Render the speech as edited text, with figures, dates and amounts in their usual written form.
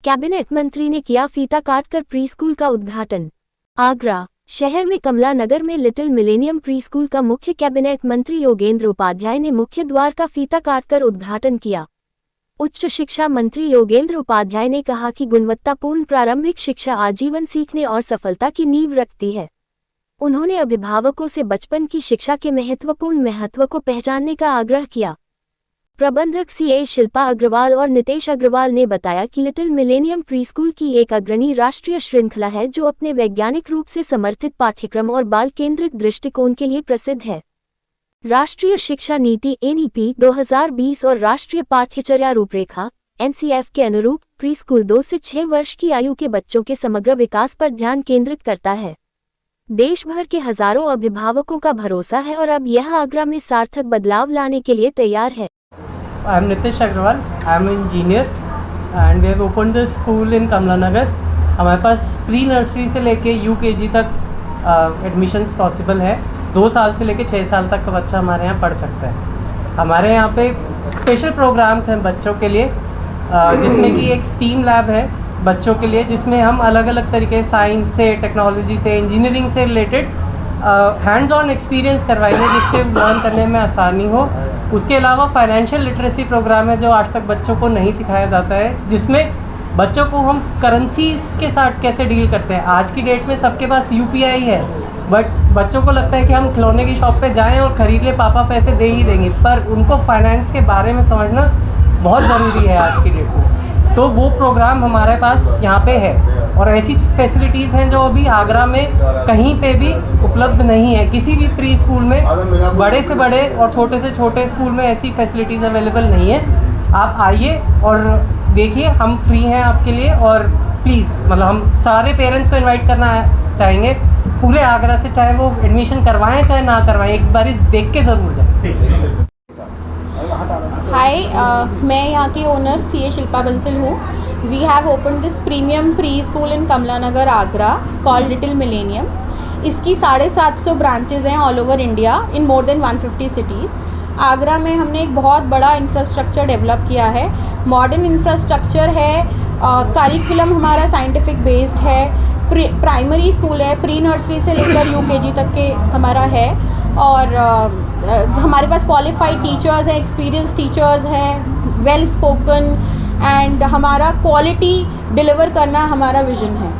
Cabinet मंत्री ने किया फीता काटकर प्री स्कूल का उद्घाटन। आगरा शहर में कमला नगर में लिटिल मिलेनियम प्री स्कूल का मुख्य कैबिनेट मंत्री योगेंद्र उपाध्याय ने मुख्य द्वार का फीता काटकर उद्घाटन किया। उच्च शिक्षा मंत्री योगेंद्र उपाध्याय ने कहा कि गुणवत्तापूर्ण प्रारंभिक शिक्षा आजीवन सीखने और सफलता की नींव रखती है। उन्होंने अभिभावकों से बचपन की शिक्षा के महत्व को पहचानने का आग्रह किया। प्रबंधक सीए शिल्पा अग्रवाल और नितेश अग्रवाल ने बताया कि लिटिल मिलेनियम प्री स्कूल की एक अग्रणी राष्ट्रीय श्रृंखला है जो अपने वैज्ञानिक रूप से समर्थित पाठ्यक्रम और बाल केंद्रित दृष्टिकोण के लिए प्रसिद्ध है। राष्ट्रीय शिक्षा नीति (NEP) 2020 और राष्ट्रीय पाठ्यचर्या रूपरेखा (NCF) के अनुरूप प्री स्कूल 2 से 6 वर्ष की आयु के बच्चों के समग्र विकास पर ध्यान केंद्रित करता है। देश भर के हजारों अभिभावकों का भरोसा है और अब यह आगरा में सार्थक बदलाव लाने के लिए तैयार है। I am Nitish Agrawal, I am an engineer and we have opened the school in Kamla Nagar। हमारे पास प्री नर्सरी से लेके UKG तक एडमिशन्स पॉसिबल है। 2 साल से लेके 6 साल तक का बच्चा हमारे यहाँ पढ़ सकता है। हमारे यहाँ पे स्पेशल प्रोग्राम्स हैं बच्चों के लिए, जिसमें कि एक स्टीम लैब है बच्चों के लिए, जिसमें हम अलग अलग तरीके साइंस से, टेक्नोलॉजी से, इंजीनियरिंग से रिलेटेड हैंड्स ऑन एक्सपीरियंस करवाएंगे जिससे लर्न करने में आसानी हो। उसके अलावा फाइनेंशियल लिटरेसी प्रोग्राम है जो आज तक बच्चों को नहीं सिखाया जाता है, जिसमें बच्चों को हम करेंसीज के साथ कैसे डील करते हैं। आज की डेट में सबके पास UPI है, बट बच्चों को लगता है कि हम खिलौने की शॉप पे जाएं और ख़रीद ले, पापा पैसे दे ही देंगे, पर उनको फाइनेंस के बारे में समझना बहुत ज़रूरी है आज की डेट में। तो वो प्रोग्राम हमारे पास यहाँ पे है और ऐसी फैसिलिटीज़ हैं जो अभी आगरा में कहीं पे भी उपलब्ध नहीं है। किसी भी प्री स्कूल में, बड़े से बड़े और छोटे से छोटे स्कूल में ऐसी फैसिलिटीज़ अवेलेबल नहीं है। आप आइए और देखिए, हम फ्री हैं आपके लिए। और प्लीज़ मतलब हम सारे पेरेंट्स को इनवाइट करना चाहेंगे पूरे आगरा से, चाहे वो एडमिशन करवाएं चाहे ना करवाएं, एक बार देख के ज़रूर जाए। हाय, मैं यहाँ की ओनर सीए शिल्पा बंसल हूँ। We have open this premium pre school in Kamla Nagar Agra called little millennium. इसकी 750 ब्रांचेज़ हैं all over India in more than 150 cities. Agra में हमने एक बहुत बड़ा इंफ्रास्ट्रक्चर डेवलप किया है, मॉडर्न इंफ्रास्ट्रक्चर है। करिकुलम हमारा साइंटिफिक बेस्ड है। प्राइमरी स्कूल है, प्री नर्सरी से लेकर UKG तक के हमारा है। और हमारे पास क्वालिफाइड टीचर्स हैं, एक्सपीरियंस टीचर्स हैं, वेल स्पोकन, एंड हमारा क्वालिटी डिलीवर करना हमारा विजन है।